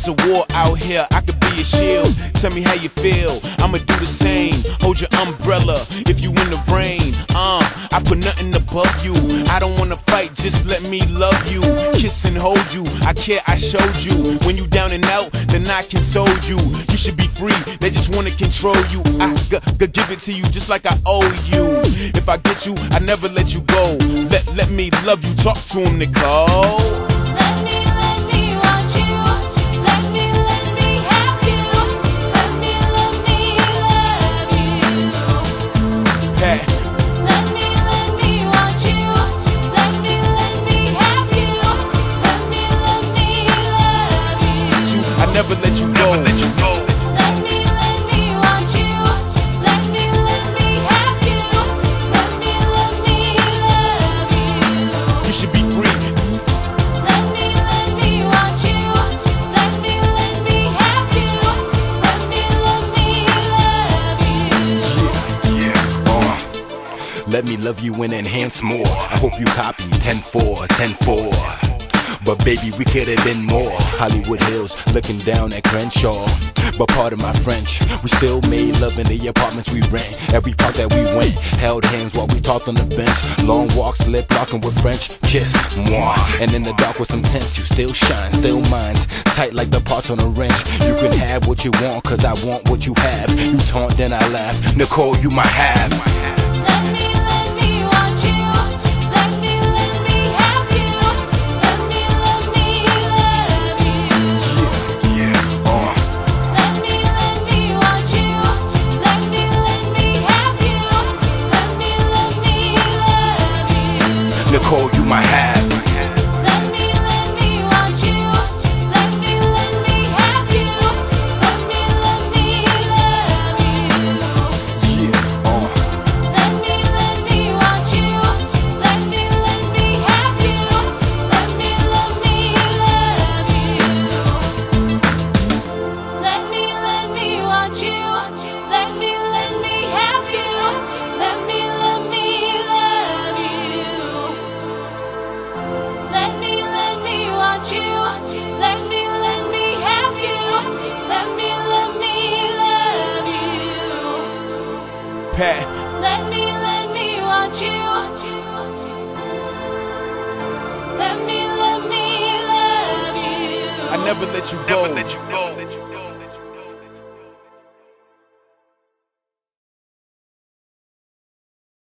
It's a war out here, I could be a shield. Tell me how you feel, I'ma do the same. Hold your umbrella if you in the rain. I put nothing above you. I don't wanna fight, just let me love you. Kiss and hold you, I care, I showed you. When you down and out, then I console you. You should be free, they just wanna control you. I could give it to you just like I owe you. If I get you, I never let you go. Let me love you, talk to him, Nicole. Let me want you. Let me have you. Let me love you. Pat. Let me want you. Let me have you. Let me love you. I never let you go. Let me want you. Let me have you. Let me love you. You should be free. Let me want you. Let me have you. Let me love you. Let me love you and enhance more. I hope you copy 10-4, 10-4. But baby, we could have been more. Hollywood Hills, looking down at Crenshaw. But pardon my French, we still made love in the apartments we rent. Every park that we went, held hands while we talked on the bench. Long walks, lip locking with French kiss, moi. And in the dark with some tents, you still shine, still minds tight like the parts on a wrench. You can have what you want, cause I want what you have. You taunt, then I laugh. Nicole, you my have. Let me want you. Let me have you. Let me love you. Let me want you. Let me have you. Let me love you. Nicole, you my have. Let me want you. Let me have you. Let me love you. Let me want you. Let me have you. Let me love you. Let me want you. Let me have you. Let me love you. Let me want you. Let me have you. Let me love you. Pat. Let me want you. Let me love you. I never let you go.